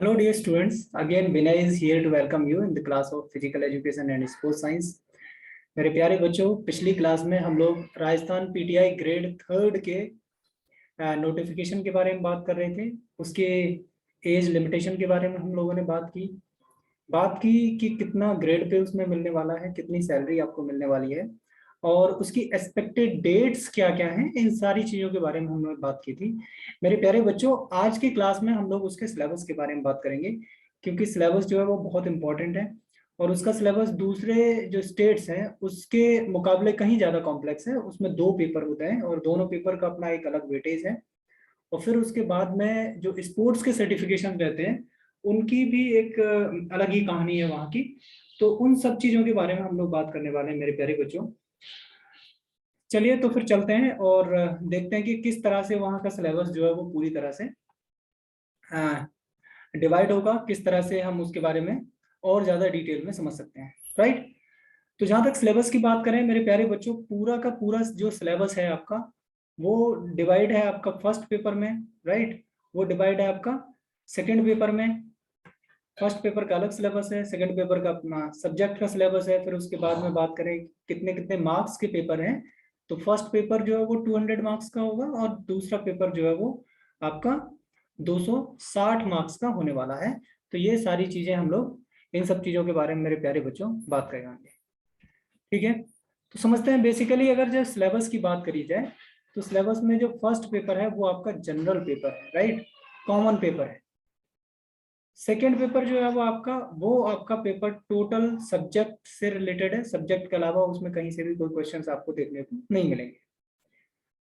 Hello dear students, again Vinay is here to welcome you in the class of Physical Education and Sports Science। मेरे प्यारे बच्चों, पिछली class में हम लोग राजस्थान पीटीआई ग्रेड थर्ड के नोटिफिकेशन के बारे में बात कर रहे थे। उसके एज लिमिटेशन के बारे में हम लोगों ने बात की कि कितना ग्रेड पे उसमें मिलने वाला है, कितनी सैलरी आपको मिलने वाली है और उसकी एक्सपेक्टेड डेट्स क्या क्या हैं। इन सारी चीज़ों के बारे में हम लोग बात की थी। मेरे प्यारे बच्चों, आज की क्लास में हम लोग उसके सिलेबस के बारे में बात करेंगे, क्योंकि सिलेबस जो है वो बहुत इंपॉर्टेंट है और उसका सिलेबस दूसरे जो स्टेट्स हैं उसके मुकाबले कहीं ज़्यादा कॉम्प्लेक्स है। उसमें 2 पेपर होते हैं और दोनों पेपर का अपना एक अलग वेटेज है। और फिर उसके बाद में जो स्पोर्ट्स के सर्टिफिकेशन रहते हैं उनकी भी एक अलग ही कहानी है वहाँ की। तो उन सब चीज़ों के बारे में हम लोग बात करने वाले हैं मेरे प्यारे बच्चों। चलिए तो फिर चलते हैं और देखते हैं कि किस तरह से वहाँ का सिलेबस जो है वो पूरी तरह से डिवाइड होगा, किस तरह से हम उसके बारे में और ज़्यादा डिटेल में समझ सकते हैं। राइट। तो जहाँ तक सिलेबस की बात करें मेरे प्यारे बच्चों, पूरा का पूरा जो सिलेबस है आपका वो डिवाइड है आपका फर्स्ट पेपर में। राइट। वो डिवाइड है आपका सेकेंड पेपर में। फर्स्ट पेपर का अलग सिलेबस है, सेकंड पेपर का अपना सब्जेक्ट का सिलेबस है। फिर उसके बाद में बात करें कितने कितने मार्क्स के पेपर हैं, तो फर्स्ट पेपर जो है वो 200 मार्क्स का होगा और दूसरा पेपर जो है वो आपका 260 मार्क्स का होने वाला है। तो ये सारी चीजें हम लोग इन सब चीजों के बारे में मेरे प्यारे बच्चों बात करेंगे। ठीक है। तो समझते हैं बेसिकली अगर जो सिलेबस की बात करी जाए तो सिलेबस में जो फर्स्ट पेपर है वो आपका जनरल पेपर है। राइट। कॉमन पेपर है। सेकेंड पेपर जो है वो आपका पेपर टोटल सब्जेक्ट से रिलेटेड है। सब्जेक्ट के अलावा उसमें कहीं से भी कोई क्वेश्चंस आपको देखने को नहीं मिलेंगे।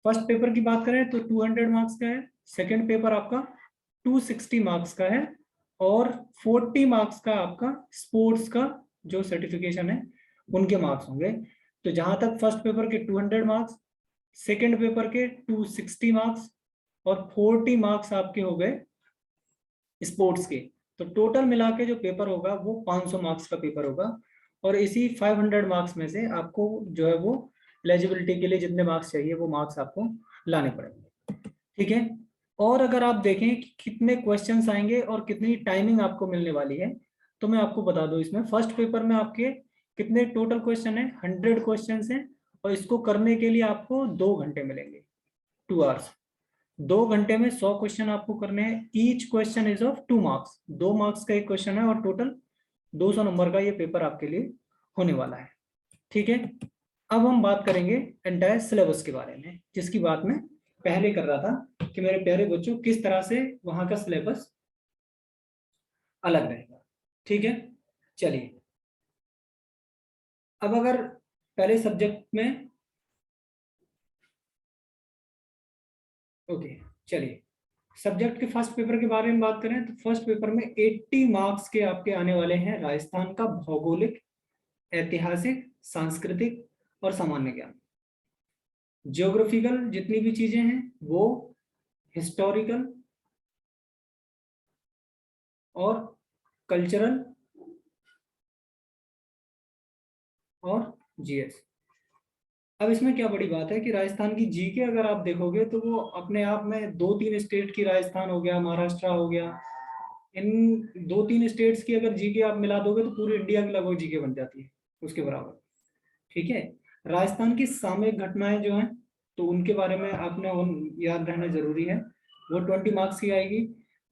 फर्स्ट पेपर की बात करें तो 200 मार्क्स का है। सेकेंड पेपर आपका 260 मार्क्स का है और 40 मार्क्स का आपका स्पोर्ट्स का जो सर्टिफिकेशन है उनके मार्क्स होंगे। तो जहां तक फर्स्ट पेपर के 200 मार्क्स, सेकेंड पेपर के 260 मार्क्स और 40 मार्क्स आपके हो गए स्पोर्ट्स के। तो टोटल मिला के जो पेपर होगा वो 500 मार्क्स का पेपर होगा और इसी 500 मार्क्स में से आपको जो है वो एलिजिबिलिटी के लिए जितने मार्क्स चाहिए वो मार्क्स आपको लाने पड़ेंगे। ठीक है। और अगर आप देखें कि कितने क्वेश्चंस आएंगे और कितनी टाइमिंग आपको मिलने वाली है, तो मैं आपको बता दूं इसमें फर्स्ट पेपर में आपके कितने टोटल क्वेश्चन है, 100 क्वेश्चन है और इसको करने के लिए आपको 2 घंटे मिलेंगे, 2 आवर्स। 2 घंटे में 100 क्वेश्चन आपको करने हैं। Each question is of 2 marks, 2 marks का एक क्वेश्चन है और टोटल 200 नंबर का ये पेपर आपके लिए होने वाला है। ठीक है। अब हम बात करेंगे एंटायर सिलेबस के बारे में, जिसकी बात मैं पहले कर रहा था कि मेरे प्यारे बच्चों किस तरह से वहां का सिलेबस अलग रहेगा। ठीक है। चलिए अब अगर पहले सब्जेक्ट में ओके, चलिए सब्जेक्ट के फर्स्ट पेपर के बारे में बात करें तो फर्स्ट पेपर में 80 मार्क्स के आपके आने वाले हैं राजस्थान का भौगोलिक, ऐतिहासिक, सांस्कृतिक और सामान्य ज्ञान। ज्योग्राफिकल जितनी भी चीजें हैं वो, हिस्टोरिकल और कल्चरल और जीएस। अब इसमें क्या बड़ी बात है कि राजस्थान की जीके अगर आप देखोगे तो वो अपने आप में 2-3 स्टेट की, राजस्थान हो गया, महाराष्ट्र हो गया, इन 2-3 स्टेट्स की अगर जीके आप मिला दोगे तो पूरे इंडिया की लगभग जीके बन जाती है उसके बराबर। ठीक है। राजस्थान की सामयिक घटनाएं जो हैं तो उनके बारे में आपने याद रहना जरूरी है, वो 20 मार्क्स की आएगी।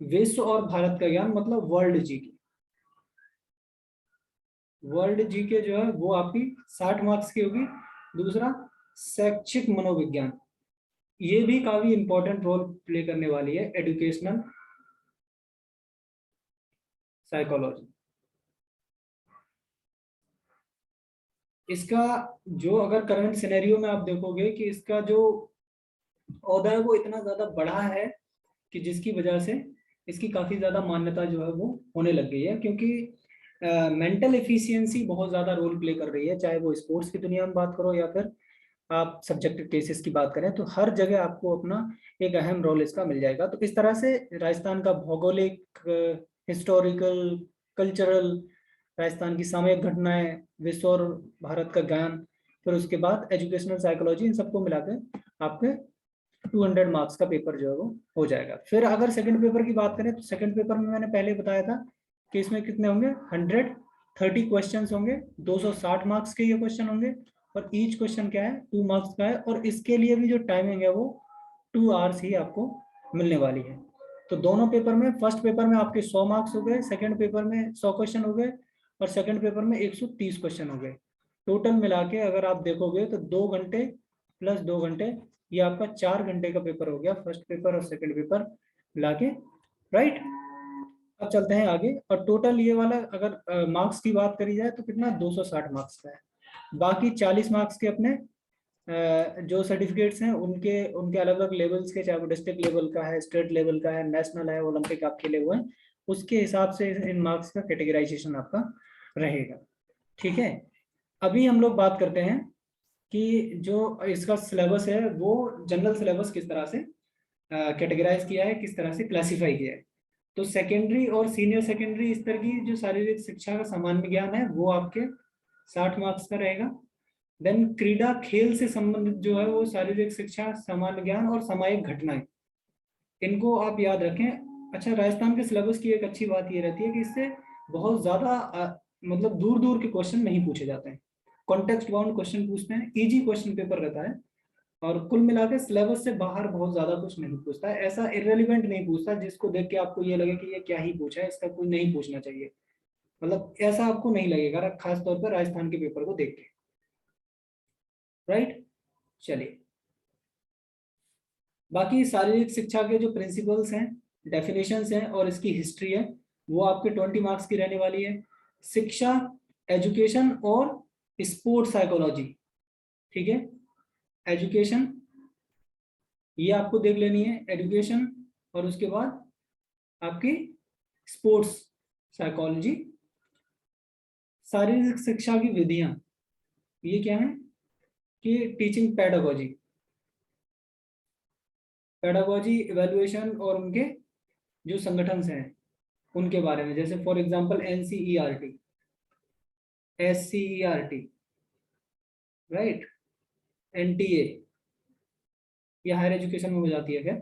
विश्व और भारत का ज्ञान मतलब वर्ल्ड जीके, वर्ल्ड जीके जो है वो आपकी 60 मार्क्स की होगी। दूसरा शैक्षिक मनोविज्ञान, ये भी काफी इंपॉर्टेंट रोल प्ले करने वाली है, एजुकेशनल साइकोलॉजी। इसका जो अगर करंट सिनेरियो में आप देखोगे कि इसका जो ओहदा है वो इतना ज्यादा बड़ा है कि जिसकी वजह से इसकी काफी ज्यादा मान्यता जो है वो होने लग गई है, क्योंकि मेंटल एफिशिएंसी बहुत ज्यादा रोल प्ले कर रही है। चाहे वो स्पोर्ट्स की दुनिया में बात करो या फिर आप सब्जेक्टिव केसेस की बात करें, तो हर जगह आपको अपना एक अहम रोल इसका मिल जाएगा। तो इस तरह से राजस्थान का भौगोलिक, हिस्टोरिकल, कल्चरल, राजस्थान की सामयिक घटनाएं, विश्व और भारत का ज्ञान, फिर उसके बाद एजुकेशनल साइकोलॉजी, इन सबको मिलाकर आपके 200 मार्क्स का पेपर जो है वो हो जाएगा। फिर अगर सेकंड पेपर की बात करें तो सेकंड पेपर में मैंने पहले बताया था कि इसमें कितने होंगे, 130 क्वेश्चन होंगे, 260 मार्क्स के ये क्वेश्चन होंगे, और ईच क्वेश्चन क्या है, 2 मार्क्स का है, और इसके लिए भी जो टाइमिंग है वो 2 आवर्स ही आपको मिलने वाली है। तो दोनों पेपर में, फर्स्ट पेपर में आपके 100 मार्क्स हो गए, सेकंड पेपर में 100 क्वेश्चन हो गए, और सेकंड पेपर में 130 क्वेश्चन हो गए। टोटल मिला के अगर आप देखोगे तो 2 घंटे प्लस 2 घंटे, ये आपका 4 घंटे का पेपर हो गया, फर्स्ट पेपर और सेकंड पेपर मिला के, राइट। अब चलते हैं आगे, और टोटल ये वाला अगर मार्क्स की बात करी जाए तो कितना, 260 मार्क्स का है। बाकी 40 मार्क्स के अपने जो सर्टिफिकेट्स हैं उनके उनके अलग अलग लेवल्स के, चाहे वो डिस्ट्रिक्ट लेवल का है, स्टेट लेवल का है, नेशनल है, ओलंपिक आप खेले हुए हैं, उसके हिसाब से इन मार्क्स का कैटेगराइजेशन आपका रहेगा। ठीक है, अभी हम लोग बात करते हैं कि जो इसका सिलेबस है वो जनरल सिलेबस किस तरह से कैटेगराइज किया है, किस तरह से क्लासिफाई किया है। तो सेकेंडरी और सीनियर सेकेंडरी स्तर की जो शारीरिक शिक्षा का सामान्य ज्ञान है वो आपके 60 मार्क्स का रहेगा। देन क्रीड़ा खेल से संबंधित जो है वो शारीरिक शिक्षा, सामान्य ज्ञान और सामायिक घटनाएं, इनको आप याद रखें। अच्छा, राजस्थान के सिलेबस की एक अच्छी बात ये रहती है कि इससे बहुत ज्यादा मतलब दूर दूर के क्वेश्चन नहीं पूछे जाते हैं, कॉन्टेक्स्ट बाउंड क्वेश्चन पूछते हैं, इजी क्वेश्चन पेपर रहता है, और कुल मिलाकर सिलेबस से बाहर बहुत ज्यादा कुछ नहीं पूछता है, ऐसा इररिलेवेंट नहीं पूछता जिसको देख के आपको ये लगे कि ये क्या ही पूछा है, इसका कोई नहीं पूछना चाहिए, मतलब ऐसा आपको नहीं लगेगा, खास तौर पर राजस्थान के पेपर को देख के, राइट। चलिए, बाकी शारीरिक शिक्षा के जो प्रिंसिपल्स हैं, डेफिनेशंस हैं और इसकी हिस्ट्री है, वो आपके 20 मार्क्स की रहने वाली है। शिक्षा, एजुकेशन और स्पोर्ट्स साइकोलॉजी, ठीक है, एजुकेशन ये आपको देख लेनी है, एजुकेशन, और उसके बाद आपकी स्पोर्ट्स साइकोलॉजी। शारीरिक शिक्षा की विधियां ये क्या है कि टीचिंग पेडागोजी, पेडागोजी, इवैल्यूएशन और उनके जो संगठन हैं उनके बारे में, जैसे for example NCERT, SCERT, right, NTA, ये हायर एजुकेशन में हो जाती है क्या,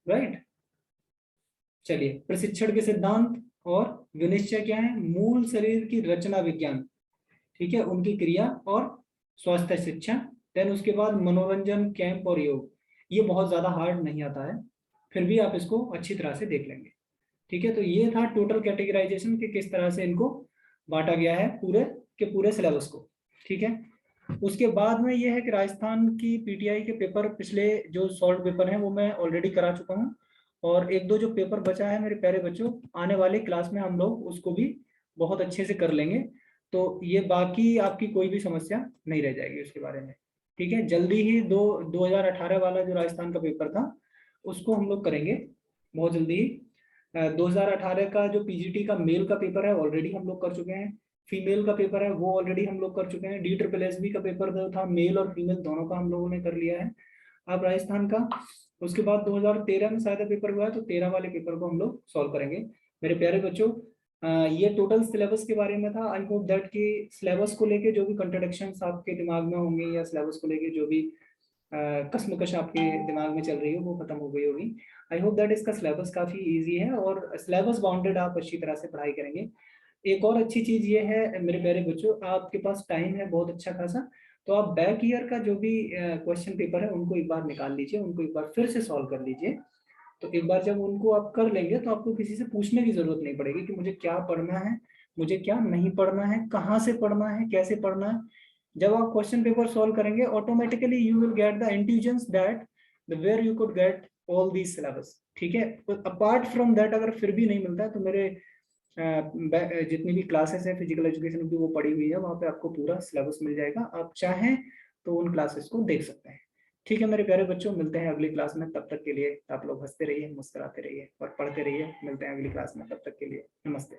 राइट। चलिए, प्रशिक्षण के सिद्धांत और विनिश्चय क्या है, मूल शरीर की रचना विज्ञान, ठीक है, उनकी क्रिया और स्वास्थ्य शिक्षा। देन उसके बाद मनोरंजन, कैंप और योग, ये बहुत ज्यादा हार्ड नहीं आता है, फिर भी आप इसको अच्छी तरह से देख लेंगे। ठीक है, तो ये था टोटल कैटेगराइजेशन के किस तरह से इनको बांटा गया है पूरे के पूरे सिलेबस को। ठीक है, उसके बाद में ये है कि राजस्थान की पीटीआई के पेपर, पिछले जो सॉल्व पेपर हैं वो मैं ऑलरेडी करा चुका हूँ, और एक दो जो पेपर बचा है मेरे प्यारे बच्चों, आने वाले क्लास में हम लोग उसको भी बहुत अच्छे से कर लेंगे, तो ये बाकी आपकी कोई भी समस्या नहीं रह जाएगी उसके बारे में। ठीक है, जल्दी ही 2018 वाला जो राजस्थान का पेपर था उसको हम लोग करेंगे बहुत जल्दी ही। 2018 का जो पीजीटी का मेल का पेपर है ऑलरेडी हम लोग कर चुके हैं, फीमेल का पेपर है वो ऑलरेडी हम लोग कर चुके हैं, DSSB का पेपर जो था मेल और फीमेल दोनों का हम लोगों ने कर लिया है। अब राजस्थान का, उसके बाद 2013 में शायद पेपर हुआ है, तो 13 वाले पेपर को हम लोग सॉल्व करेंगे। मेरे प्यारे बच्चों, ये टोटल सिलेबस के बारे में था। आई होप दैट कि सिलेबस को लेके जो भी कंट्रडिक्शंस आपके दिमाग में होंगे या सिलेबस को लेके जो भी कश्मकश आपके दिमाग में चल रही है वो खत्म हो गई होगी। आई होप दैट इसका सिलेबस काफी इजी है और सिलेबस बाउंडेड आप अच्छी तरह से पढ़ाई करेंगे। एक और अच्छी चीज ये है मेरे प्यारे बच्चों, आपके पास टाइम है बहुत अच्छा खासा, तो आप बैक ईयर का जो भी क्वेश्चन पेपर है उनको एक बार निकाल लीजिए, उनको एक बार फिर से सॉल्व कर लीजिए। तो एक बार जब उनको आप कर लेंगे तो आपको किसी से पूछने की जरूरत नहीं पड़ेगी कि मुझे क्या पढ़ना है, मुझे क्या नहीं पढ़ना है, कहाँ से पढ़ना है, कैसे पढ़ना है। जब आप क्वेश्चन पेपर सॉल्व करेंगे automatically you will get the intelligence that where you could get all these syllabus. ठीक है, अपार्ट फ्रॉम दैट अगर फिर भी नहीं मिलता है तो मेरे जितनी भी क्लासेस है फिजिकल एजुकेशन की वो पड़ी हुई है, वहाँ पे आपको पूरा सिलेबस मिल जाएगा, आप चाहें तो उन क्लासेस को देख सकते हैं। ठीक है मेरे प्यारे बच्चों, मिलते हैं अगली क्लास में, तब तक के लिए आप लोग हंसते रहिए, मुस्कुराते रहिए और पढ़ते रहिए। मिलते हैं अगली क्लास में, तब तक के लिए नमस्ते।